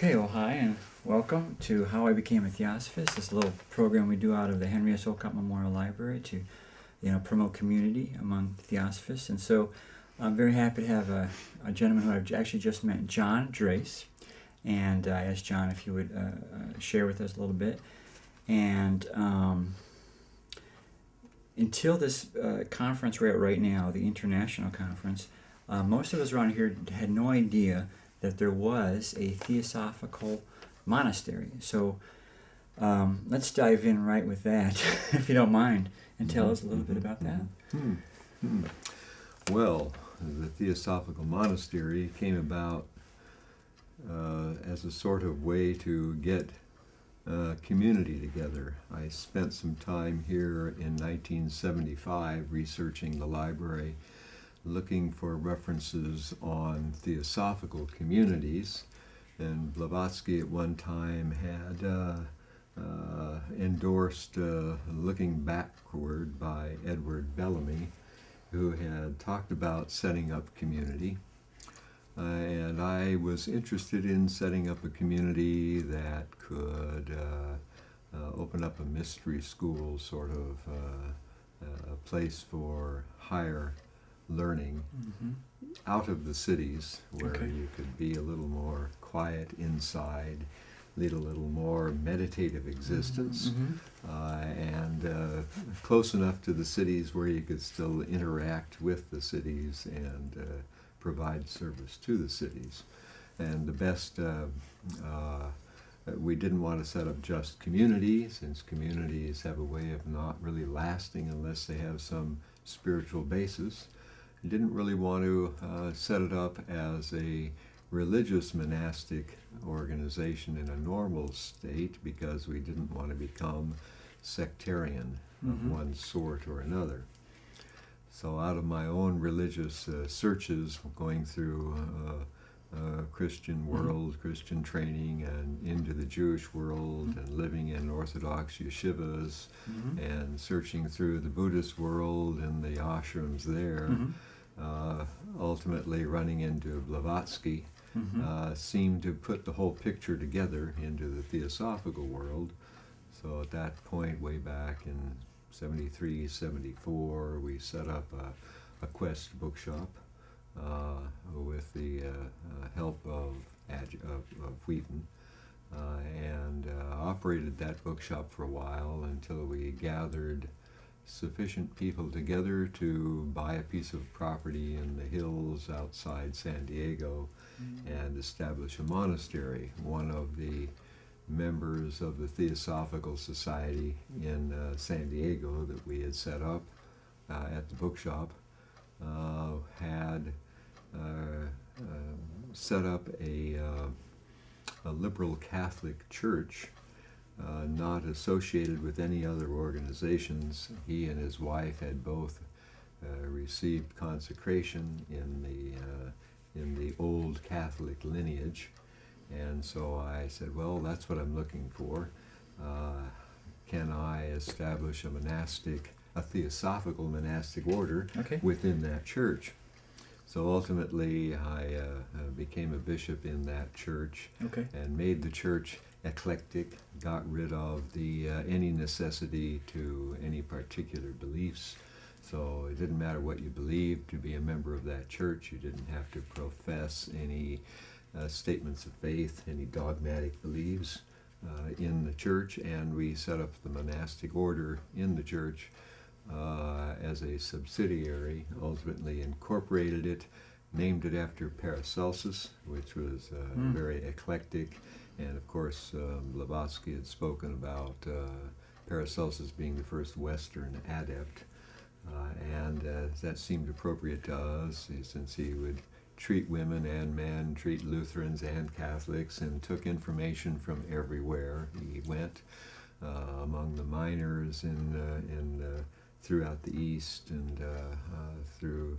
Okay, well, hi, and welcome to How I Became a Theosophist, this little program we do out of the Henry S. Olcott Memorial Library to, promote community among Theosophists. And so I'm very happy to have a gentleman who I've actually just met, H Drais. And I asked John if he would share with us a little bit. And until this conference we're at right now, the international conference, most of us around here had no idea that there was a Theosophical monastery. So let's dive in right with that, if you don't mind, and tell us a little bit about that. Well, the Theosophical Monastery came about as a sort of way to get community together. I spent some time here in 1975 researching the library, looking for references on theosophical communities, and Blavatsky at one time had endorsed Looking Backward by Edward Bellamy, who had talked about setting up community. And I was interested in setting up a community that could open up a mystery school, sort of a place for higher learning out of the cities, where you could be a little more quiet inside, lead a little more meditative existence, and close enough to the cities where you could still interact with the cities and provide service to the cities. And the best, we didn't want to set up just communities, since communities have a way of not really lasting unless they have some spiritual basis. Didn't really want to set it up as a religious monastic organization in a normal state, because we didn't want to become sectarian of one sort or another. So out of my own religious searches, going through Christian world, Christian training, and into the Jewish world, and living in Orthodox yeshivas, and searching through the Buddhist world and the ashrams there, ultimately running into Blavatsky, seemed to put the whole picture together into the theosophical world. So at that point, way back in 73, 74, we set up a Quest bookshop with the help of Wheaton, and operated that bookshop for a while until we gathered sufficient people together to buy a piece of property in the hills outside San Diego and establish a monastery. One of the members of the Theosophical Society in San Diego that we had set up at the bookshop had set up a liberal Catholic church, not associated with any other organizations. He and his wife had both received consecration in the old Catholic lineage, and so I said, well, that's what I'm looking for. Can I establish a theosophical monastic order within that church? So ultimately, I became a bishop in that church and made the church eclectic, got rid of any necessity to any particular beliefs. So it didn't matter what you believed to be a member of that church. You didn't have to profess any statements of faith, any dogmatic beliefs in the church. And we set up the monastic order in the church as a subsidiary, ultimately incorporated it, named it after Paracelsus, which was very eclectic. And of course, Blavatsky had spoken about Paracelsus being the first Western adept, and that seemed appropriate to us, since he would treat women and men, treat Lutherans and Catholics, and took information from everywhere he went, among the miners throughout the East, and through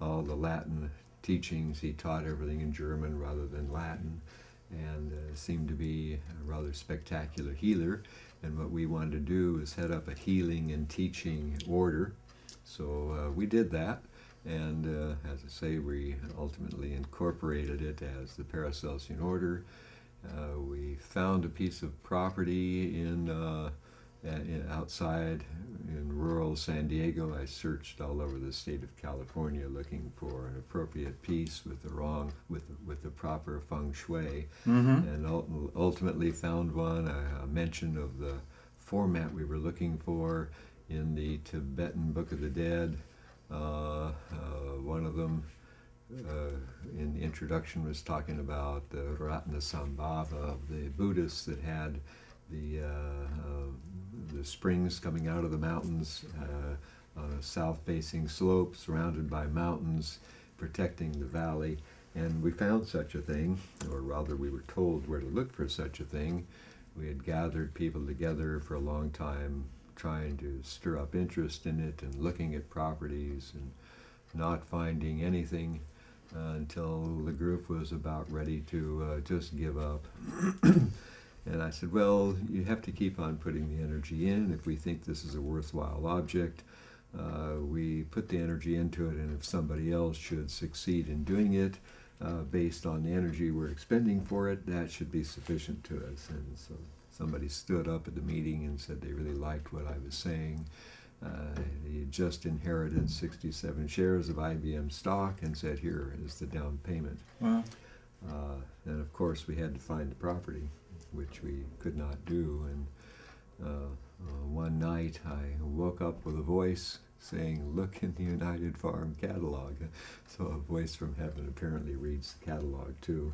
all the Latin teachings. He taught everything in German rather than Latin, and seemed to be a rather spectacular healer. And what we wanted to do was set up a healing and teaching order. So we did that, and as I say, we ultimately incorporated it as the Paracelsian order. found a piece of property outside in rural San Diego. I searched all over the state of California looking for an appropriate piece with the proper feng shui, and ultimately found one. A mention of the format we were looking for in the Tibetan Book of the Dead. One of them in the introduction was talking about the Ratnasambhava of the Buddhists that had the springs coming out of the mountains on a south-facing slope surrounded by mountains protecting the valley. And we found such a thing, or rather we were told where to look for such a thing. We had gathered people together for a long time trying to stir up interest in it and looking at properties and not finding anything until the group was about ready to just give up. And I said, well, you have to keep on putting the energy in. If we think this is a worthwhile object, we put the energy into it, and if somebody else should succeed in doing it based on the energy we're expending for it, that should be sufficient to us. And so somebody stood up at the meeting and said they really liked what I was saying. He had just inherited 67 shares of IBM stock and said, here is the down payment. Wow. And of course we had to find the property, which we could not do. And one night I woke up with a voice saying, look in the United Farm catalog. So a voice from heaven apparently reads the catalog too.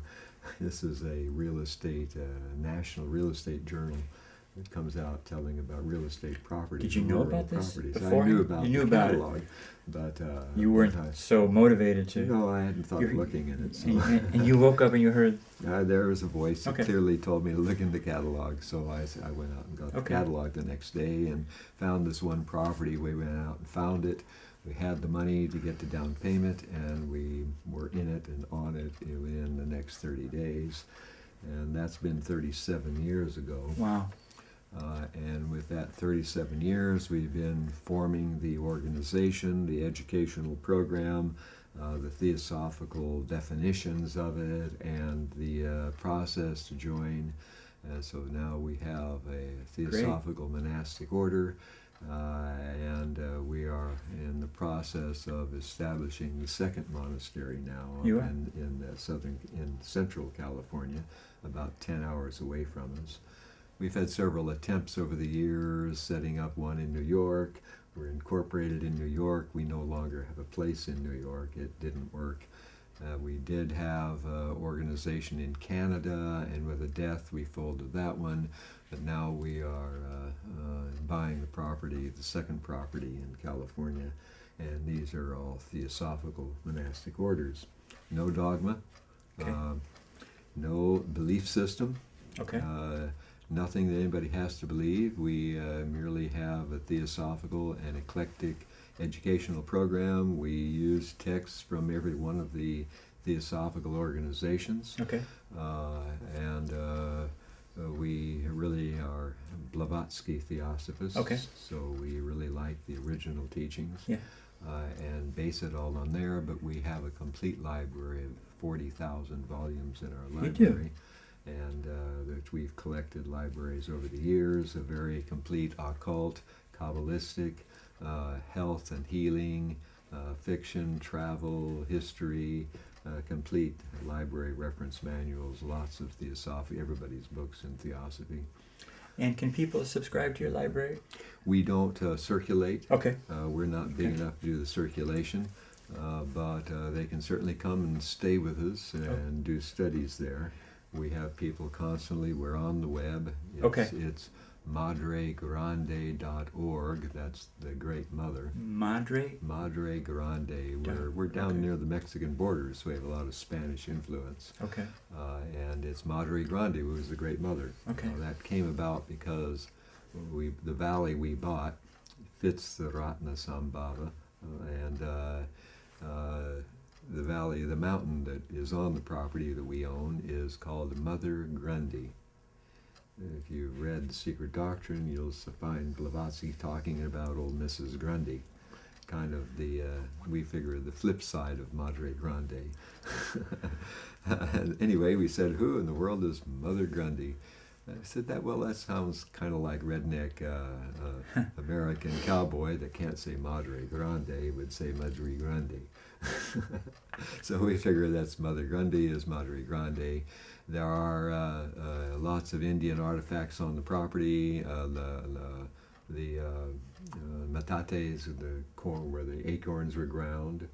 This is a national real estate journal. It comes out telling about real estate properties. Did you know rural about this properties. before? I knew about you knew the about catalog, it. but You weren't so motivated to. No, I hadn't thought of looking in it. So. And you woke up and you heard. There was a voice that Okay. clearly told me to look in the catalog. So I went out and got the catalog the next day and found this one property. We went out and found it. We had the money to get the down payment, and we were in it and on it in the next 30 days. And that's been 37 years ago. Wow. And with that 37 years, we've been forming the organization, the educational program, the theosophical definitions of it, and the process to join. So now we have a Theosophical Monastic Order, and we are in the process of establishing the second monastery now in Central California, about 10 hours away from us. We've had several attempts over the years, setting up one in New York. We're incorporated in New York. We no longer have a place in New York. It didn't work. We did have an organization in Canada, and with a death we folded that one. But now we are buying the second property in California, and these are all Theosophical monastic orders. No dogma, no belief system. Okay. Nothing that anybody has to believe. We merely have a theosophical and eclectic educational program. We use texts from every one of the theosophical organizations. Okay. And we really are Blavatsky Theosophists. Okay. So we really like the original teachings. Yeah. And base it all on there, but we have a complete library of 40,000 volumes in our library. You do? And that we've collected libraries over the years, a very complete occult, Kabbalistic, health and healing, fiction, travel, history, complete library reference manuals, lots of theosophy, everybody's books in theosophy. And can people subscribe to your library? We don't circulate. Okay. We're not big enough to do the circulation, but they can certainly come and stay with us and do studies there. We have people constantly. We're on the web. It's madregrande.org. That's the Great Mother. Madre Grande. We're down near the Mexican border, so we have a lot of Spanish influence. Okay. And it's Madre Grande, who was the Great Mother. Okay. That came about because the valley we bought fits the Ratnasambhava, and the valley, the mountain that is on the property that we own is called Mother Grundy. If you've read The Secret Doctrine, you'll find Blavatsky talking about old Mrs. Grundy, kind of we figure, the flip side of Madre Grande. Anyway, we said, who in the world is Mother Grundy? I said that sounds kind of like redneck American cowboy that can't say Madre Grande, would say Madre Grande. So we figure that's Mother Grundy is Madre Grande. There are lots of Indian artifacts on the property. The metates, the corn where the acorns were ground.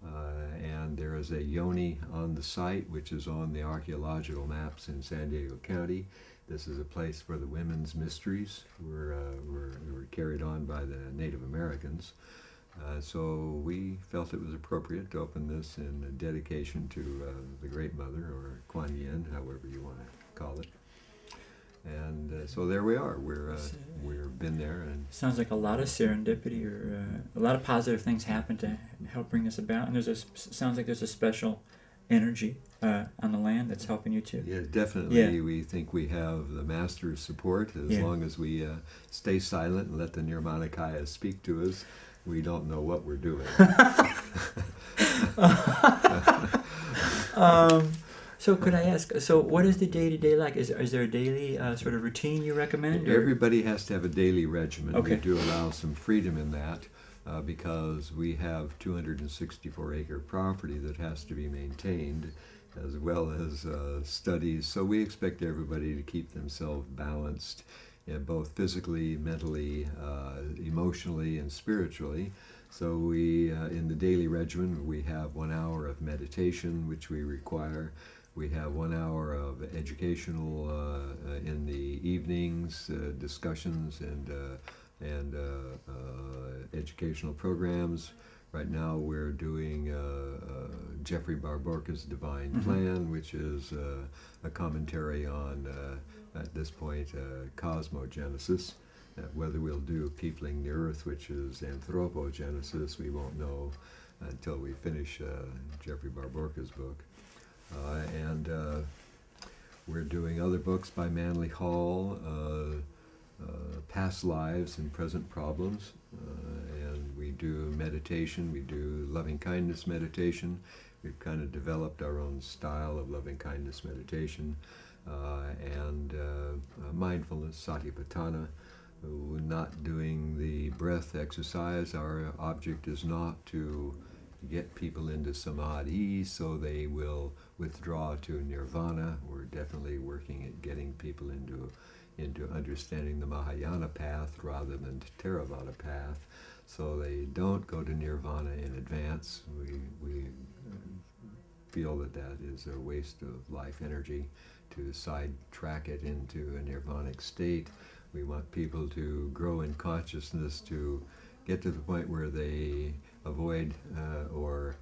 And there is a yoni on the site, which is on the archaeological maps in San Diego County. This is a place where the women's mysteries were carried on by the Native Americans. So we felt it was appropriate to open this in a dedication to the Great Mother, or Kuan Yin, however you want to call it. And so there we are. We've been there, and sounds like a lot of serendipity, or a lot of positive things happen to help bring this about. And sounds like there's a special energy on the land that's helping you too. Yeah, definitely. Yeah. We think we have the Master's support as long as we stay silent and let the Nirmanakaya speak to us. We don't know what we're doing. So could I ask, so what is the day-to-day like? Is there a daily sort of routine you recommend? Everybody has to have a daily regimen. Okay. We do allow some freedom in that because we have 264-acre property that has to be maintained, as well as studies. So we expect everybody to keep themselves balanced, both physically, mentally, emotionally, and spiritually. So we, in the daily regimen, we have 1 hour of meditation, which we require. We have 1 hour of educational in the evenings, discussions and educational programs. Right now we're doing Jeffrey Barborca's Divine Plan, which is a commentary on, at this point, cosmogenesis. Whether we'll do Peopling the Earth, which is anthropogenesis, we won't know until we finish Jeffrey Barborca's book. And we're doing other books by Manly Hall, Past Lives and Present Problems, and we do meditation, we do loving-kindness meditation. We've kind of developed our own style of loving-kindness meditation, and mindfulness, satipatthana. We're not doing the breath exercise. Our object is not to get people into samadhi so they will withdraw to nirvana. We're definitely working at getting people into understanding the Mahayana path rather than the Theravada path, so they don't go to nirvana in advance. We feel that is a waste of life energy to sidetrack it into a nirvanic state. We want people to grow in consciousness, to get to the point where they avoid or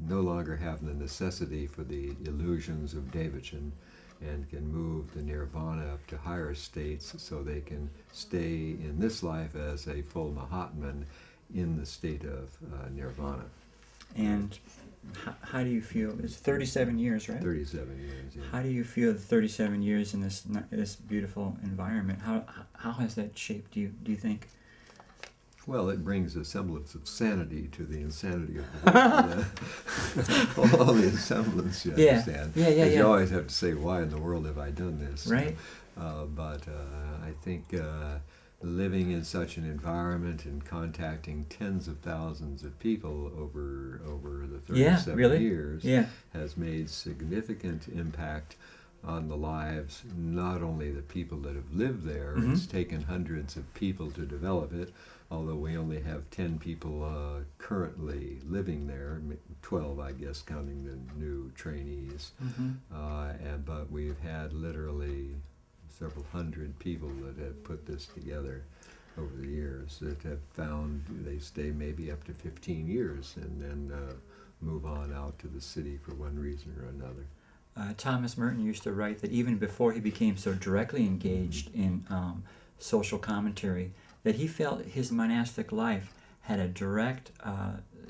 no longer have the necessity for the illusions of devachan, and can move the nirvana up to higher states so they can stay in this life as a full Mahatman in the state of nirvana. And how do you feel? It's 37 years, right? 37 years, yeah. How do you feel the 37 years in this beautiful environment? How has that shaped you, do you think? Well, it brings a semblance of sanity to the insanity of the world. All the semblance, you understand. Yeah. You always have to say, why in the world have I done this? Right. But I think living in such an environment and contacting tens of thousands of people over the 37 years has made significant impact on the lives, not only the people that have lived there. It's taken hundreds of people to develop it, although we only have 10 people currently living there, 12 I guess counting the new trainees. But we've had literally several hundred people that have put this together over the years, that have found they stay maybe up to 15 years and then move on out to the city for one reason or another. Thomas Merton used to write that even before he became so directly engaged in social commentary, that he felt his monastic life had a direct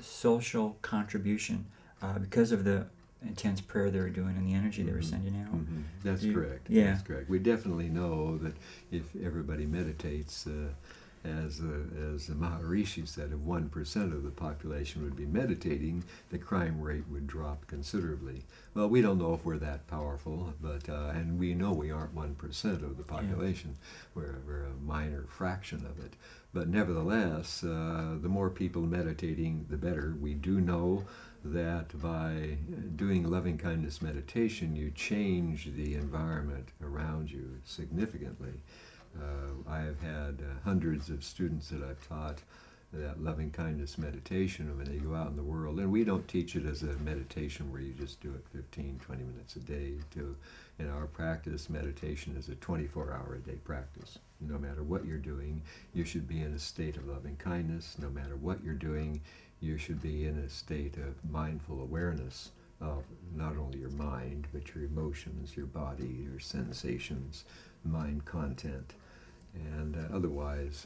social contribution because of the intense prayer they were doing and the energy they were sending out. That's correct. Yeah. That's correct. We definitely know that if everybody meditates, as the Maharishi said, if 1% of the population would be meditating, the crime rate would drop considerably. Well, we don't know if we're that powerful, but and we know we aren't 1% of the population. We're a minor fraction of it. But nevertheless, the more people meditating, the better. We do know that by doing loving kindness meditation, you change the environment around you significantly. I have had hundreds of students that I've taught that loving kindness meditation when they go out in the world, and we don't teach it as a meditation where you just do it 15, 20 minutes a day. In our practice, meditation is a 24-hour-a-day practice. No matter what you're doing, you should be in a state of loving kindness. No matter what you're doing, you should be in a state of mindful awareness of not only your mind, but your emotions, your body, your sensations, mind content. And otherwise,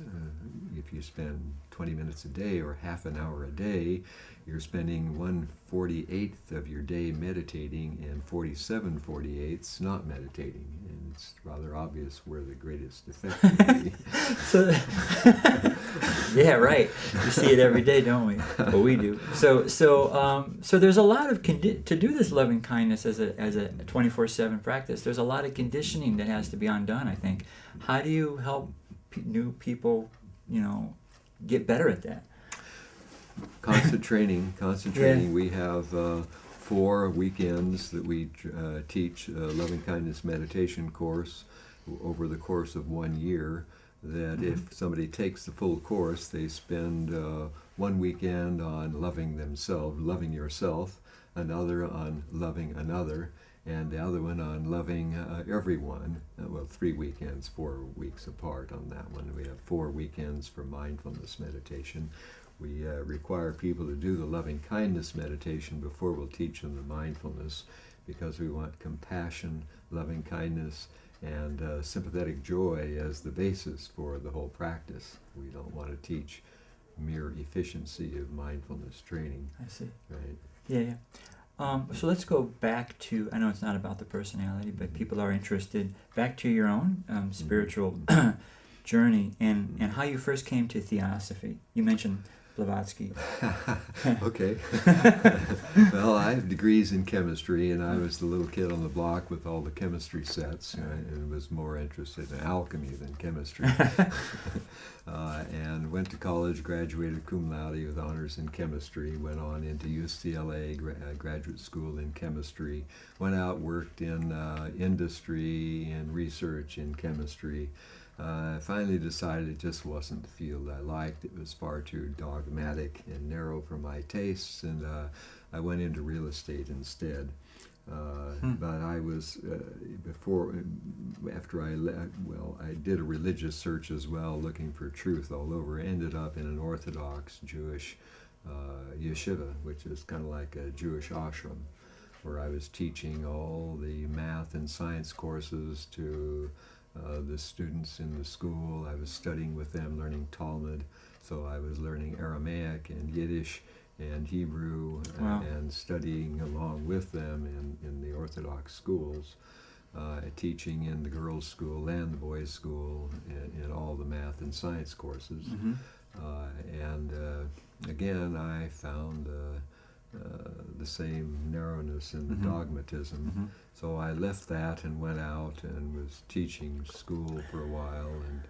if you spend 20 minutes a day or half an hour a day, you're spending 1/48th of your day meditating and 47/48ths not meditating. And it's rather obvious where the greatest effect would be. So, yeah, right. We see it every day, don't we? Well, we do. So there's a lot of to do this loving kindness as a 24/7 practice. There's a lot of conditioning that has to be undone, I think. How do you help new people, get better at that? Constant training. Yeah. We have 4 weekends that we teach a loving kindness meditation course over the course of 1 year. That if somebody takes the full course, they spend 1 weekend on loving themselves, loving yourself, another on loving another, and the other one on loving everyone. 3 weekends, 4 weeks apart on that one. We have 4 weekends for mindfulness meditation. We require people to do the loving kindness meditation before we'll teach them the mindfulness, because we want compassion, loving kindness, and sympathetic joy as the basis for the whole practice. We don't want to teach mere efficiency of mindfulness training. I see. Right? Yeah. So let's go back to, I know it's not about the personality, but people are interested, back to your own spiritual journey and how you first came to Theosophy. You mentioned Blavatsky. Okay. Well, I have degrees in chemistry, and I was the little kid on the block with all the chemistry sets, and was more interested in alchemy than chemistry. And went to college, graduated cum laude with honors in chemistry, went on into UCLA graduate school in chemistry, went out, worked in industry and research in chemistry. I finally decided it just wasn't the field I liked. It was far too dogmatic and narrow for my tastes, and I went into real estate instead. But I was, after I left, I did a religious search as well, looking for truth all over. Ended up in an Orthodox Jewish yeshiva, which is kind of like a Jewish ashram, where I was teaching all the math and science courses to the students in the school. I was studying with them, learning Talmud, so I was learning Aramaic and Yiddish and Hebrew. Wow. And studying along with them in the Orthodox schools, teaching in the girls' school and the boys' school in all the math and science courses. Mm-hmm. And again, I found the same narrowness in the dogmatism. Mm-hmm. So I left that and went out and was teaching school for a while, and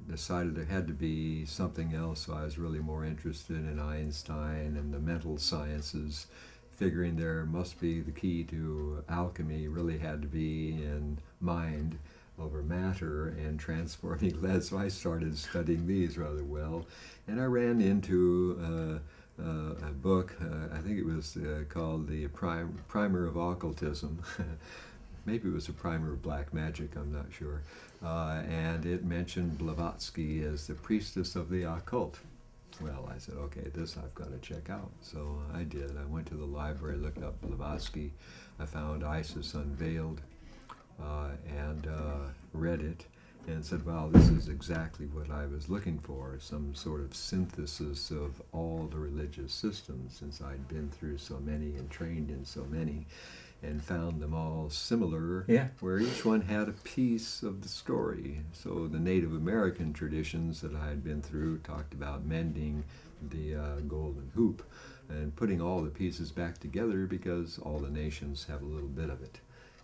decided there had to be something else. So I was really more interested in Einstein and the mental sciences, figuring there must be the key to alchemy really had to be in mind over matter and transforming lead. So I started studying these rather well, and I ran into a book, I think it was called the Primer of Occultism. Maybe it was a primer of black magic, I'm not sure. And it mentioned Blavatsky as the priestess of the occult. Well, I said, okay, this I've got to check out. So I did. I went to the library, looked up Blavatsky. I found Isis Unveiled, and read it, and said, wow, this is exactly what I was looking for, some sort of synthesis of all the religious systems, since I'd been through so many and trained in so many. and found them all similar, Yeah. where each one had a piece of the story. So the Native American traditions that I had been through talked about mending the golden hoop and putting all the pieces back together, because all the nations have a little bit of it.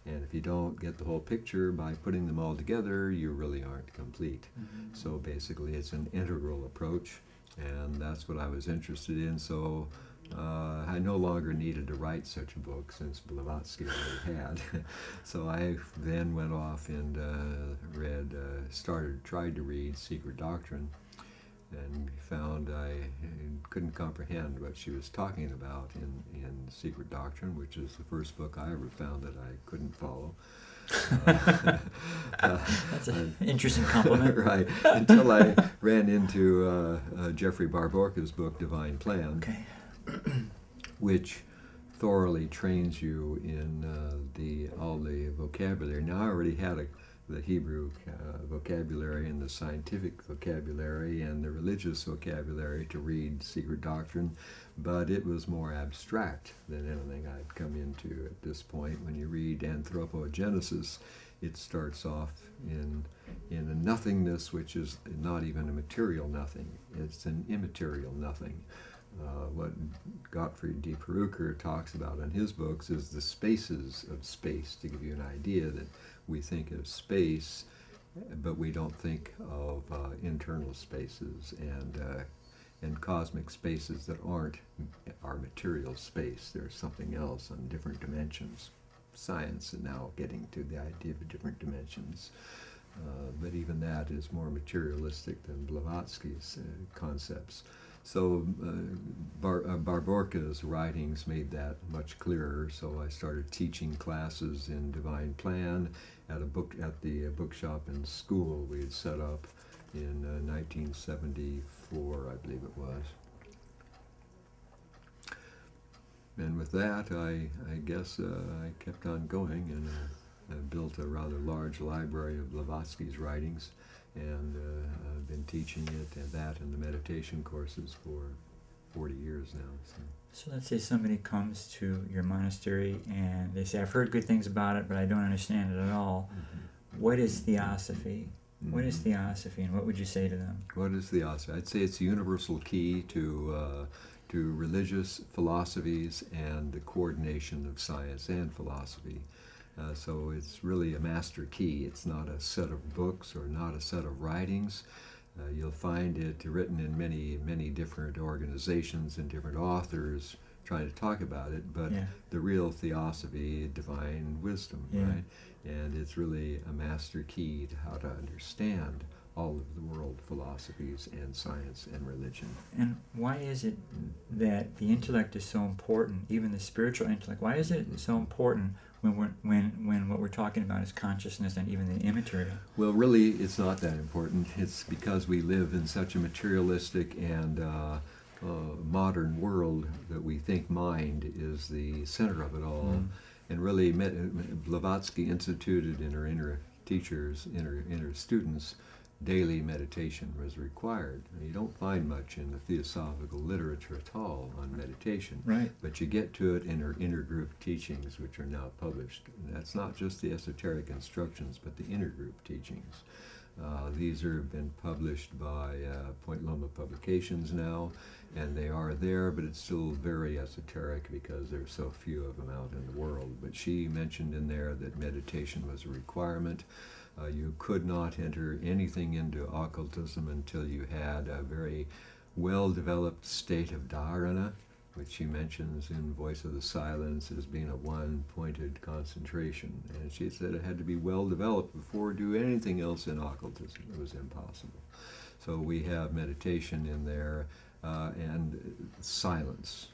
And if you don't get the whole picture by putting them all together, you really aren't complete. Mm-hmm. So basically it's an integral approach, and that's what I was interested in. So I no longer needed to write such a book, since Blavatsky already had. So I then went off and tried to read Secret Doctrine, and found I couldn't comprehend what she was talking about in Secret Doctrine, which is the first book I ever found that I couldn't follow. That's an interesting compliment. Right, until I ran into Jeffrey Barborka's book, Divine Plan, Okay. which thoroughly trains you in all the vocabulary. Now I already had the Hebrew vocabulary and the scientific vocabulary and the religious vocabulary to read Secret Doctrine, but it was more abstract than anything I'd come into at this point. When you read Anthropogenesis, it starts off in a nothingness, which is not even a material nothing. It's an immaterial nothing. What Gottfried D. Perucker talks about in his books is the spaces of space, to give you an idea that we think of space, but we don't think of internal spaces and cosmic spaces that aren't our material space. There's something else on different dimensions. Science is now getting to the idea of different dimensions. But even that is more materialistic than Blavatsky's concepts. So Barborka's writings made that much clearer. So I started teaching classes in Divine Plan at the bookshop in school we had set up in 1974, I believe it was. And with that, I guess I kept on going, and I built a rather large library of Blavatsky's writings, and I've been teaching it and the meditation courses for 40 years now. So let's say somebody comes to your monastery and they say, I've heard good things about it, but I don't understand it at all. Mm-hmm. What is Theosophy? Mm-hmm. What is Theosophy, and what would you say to them? What is Theosophy? I'd say it's a universal key to religious philosophies and the coordination of science and philosophy. So it's really a master key. It's not a set of books or not a set of writings. You'll find it written in many different organizations and different authors trying to talk about it, but the real Theosophy, divine wisdom, right? And it's really a master key to how to understand all of the world philosophies and science and religion. And why is it that the intellect is so important, even the spiritual intellect? Why is it so important when what we're talking about is consciousness and even the immaterial? Well, really, it's not that important. It's because we live in such a materialistic and modern world that we think mind is the center of it all. Mm. And really, Blavatsky instituted in her inner teachers, inner students, daily meditation was required. You don't find much in the theosophical literature at all on meditation, Right. but you get to it in her intergroup teachings, which are now published. And that's not just the esoteric instructions, but the intergroup teachings. These have been published by Point Loma Publications now, and they are there, but it's still very esoteric because there's so few of them out in the world. But she mentioned in there that meditation was a requirement. You could not enter anything into occultism until you had a very well-developed state of dharana, which she mentions in Voice of the Silence as being a one-pointed concentration. And she said it had to be well-developed before do anything else in occultism. It was impossible. So we have meditation in there, and silence.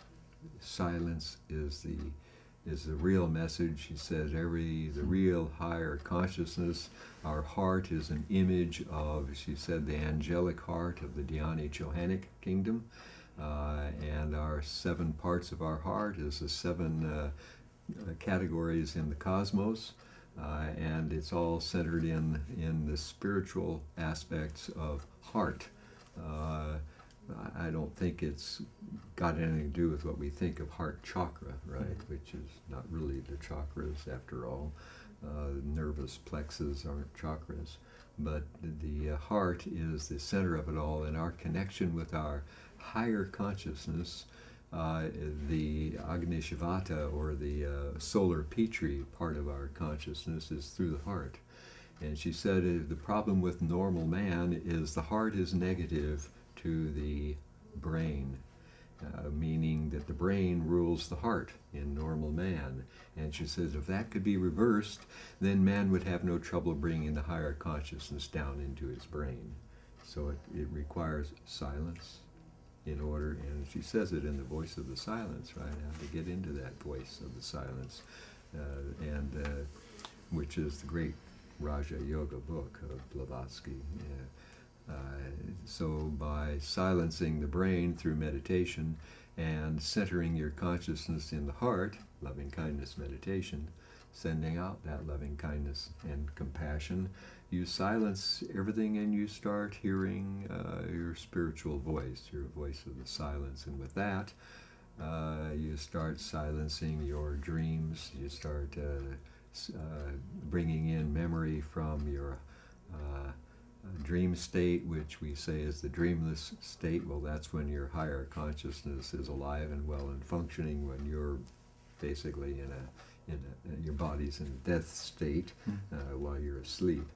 Silence is the real message. She says the real higher consciousness. Our heart is an image of, she said, the angelic heart of the Dhyani Johannine kingdom. And our 7 parts of our heart is the 7 categories in the cosmos. And it's all centered in the spiritual aspects of heart. I don't think it's got anything to do with what we think of heart chakra, right? Which is not really the chakras after all. Nervous plexus aren't chakras, but the heart is the center of it all, and our connection with our higher consciousness, the Agnishavata, or the solar Petri part of our consciousness, is through the heart. And she said the problem with normal man is the heart is negative to the brain, meaning that the brain rules the heart in normal man. And she says if that could be reversed, then man would have no trouble bringing the higher consciousness down into his brain. So it requires silence in order, and she says it in the voice of the silence, right? How to get into that voice of the silence, which is the great Raja Yoga book of Blavatsky. So by silencing the brain through meditation and centering your consciousness in the heart, loving kindness meditation, sending out that loving kindness and compassion, you silence everything and you start hearing your spiritual voice, your voice of the silence. And with that, you start silencing your dreams, you start bringing in memory from your dream state, which we say is the dreamless state. Well, that's when your higher consciousness is alive and well and functioning, when you're basically your body's in a death state while you're asleep.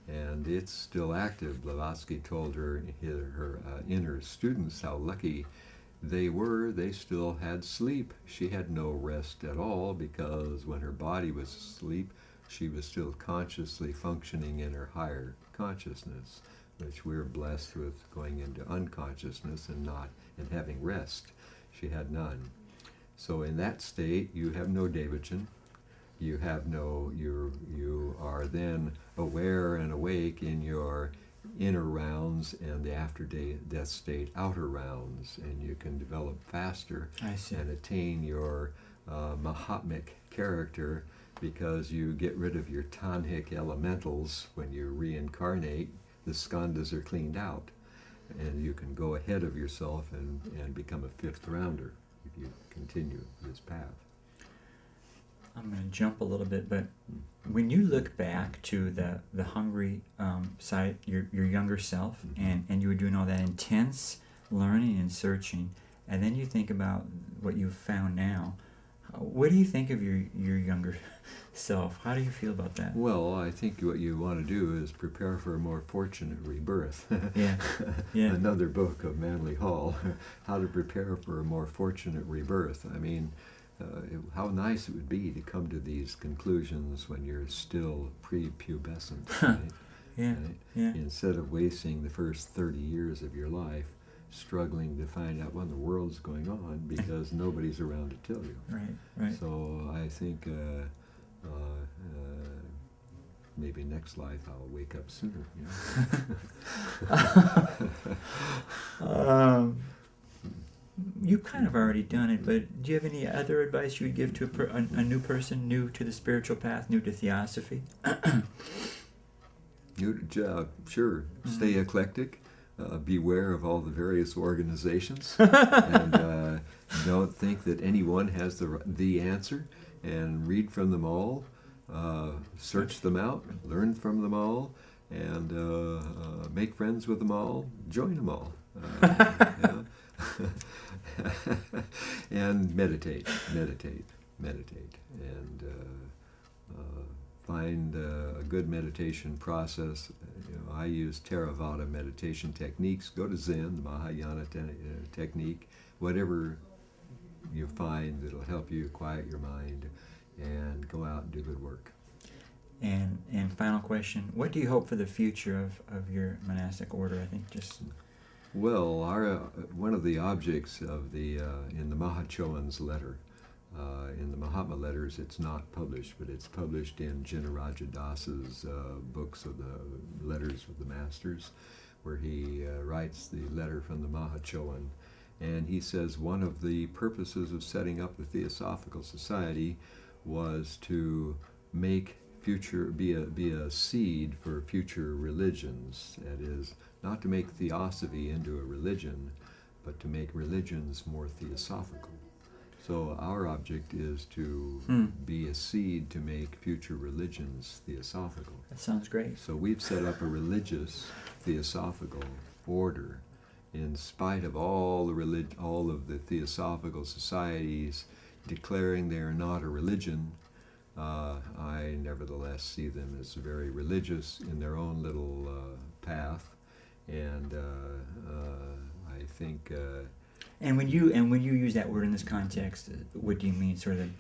And it's still active. Blavatsky told her inner students how lucky they were. They still had sleep. She had no rest at all, because when her body was asleep, she was still consciously functioning in her higher consciousness, which we're blessed with going into unconsciousness and having rest. She had none. So in that state, you have no devachan. You are then aware and awake in your inner rounds and the after death state outer rounds, and you can develop faster and attain your Mahatmic character, because you get rid of your tanhic elementals. When you reincarnate, the skandhas are cleaned out, and you can go ahead of yourself and become a fifth rounder if you continue this path. I'm going to jump a little bit, but when you look back to the hungry side, your younger self, and you were doing all that intense learning and searching, and then you think about what you've found now, what do you think of your younger self? How do you feel about that? Well, I think what you want to do is prepare for a more fortunate rebirth. Yeah. Another book of Manly Hall, How to Prepare for a More Fortunate Rebirth. I mean, how nice it would be to come to these conclusions when you're still prepubescent, right? Yeah. Instead of wasting the first 30 years of your life struggling to find out what in the world's going on, because nobody's around to tell you. Right. So I think maybe next life I'll wake up sooner. You've kind of already done it, but do you have any other advice you would give to a new person, new to the spiritual path, new to Theosophy? Sure. Stay eclectic. Beware of all the various organizations, and don't think that anyone has the answer, and read from them all, search them out, learn from them all, and make friends with them all, join them all. And meditate, and find a good meditation process. I use Theravada meditation techniques. Go to Zen, the Mahayana technique, whatever you find that'll help you quiet your mind, and go out and do good work. And final question, what do you hope for the future of your monastic order? I think just... Well, one of the objects of in the Mahachohan's letter, in the Mahatma letters, it's not published, but it's published in Jinnaraja Das's books of the letters of the masters, where he writes the letter from the Mahachohan, and he says one of the purposes of setting up the Theosophical Society was to make be a seed for future religions. That is, not to make Theosophy into a religion, but to make religions more theosophical. So our object is to be a seed to make future religions theosophical. That sounds great. So we've set up a religious theosophical order in spite of all the theosophical societies declaring they are not a religion. I nevertheless see them as very religious in their own little path, and I think. And when you use that word in this context, what do you mean? Sort of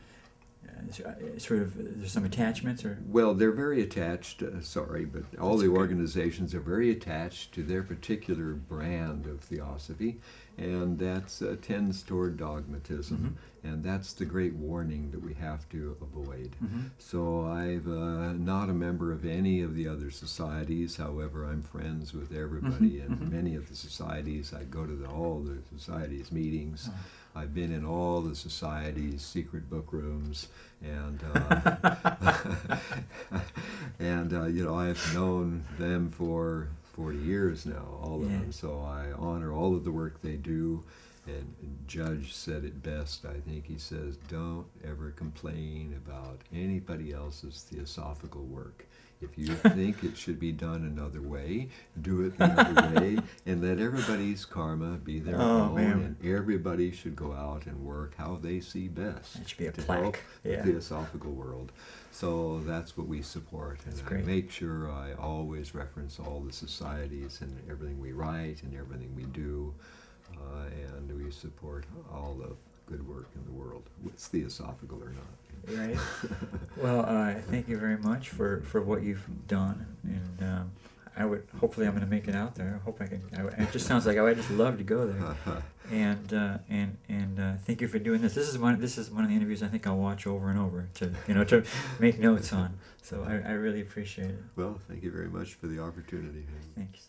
there's some attachments, or? Well, they're very attached. But all That's the okay. organizations are very attached to their particular brand of theosophy, and that tends toward dogmatism, and that's the great warning that we have to avoid. So I'm not a member of any of the other societies. However, I'm friends with everybody, and many of the societies. I go to all the societies' meetings. I've been in all the societies' secret book rooms, and I've known them for 40 years now, all of them. So I honor all of the work they do. And Judge said it best, I think. He says, don't ever complain about anybody else's theosophical work. If you think it should be done another way, do it the other way, and let everybody's karma be their own, and everybody should go out and work how they see best. That should be a to plaque. help the theosophical world. So that's what we support, and I make sure I always reference all the societies and everything we write and everything we do, and we support all the good work in the world, whether it's theosophical or not. Right. Well, thank you very much for what you've done, and hopefully I'm going to make it out there. I hope I can. It just sounds like I would just love to go there. And thank you for doing this. This is one of the interviews I think I'll watch over and over to make notes on. So I really appreciate it. Well, thank you very much for the opportunity. Thanks.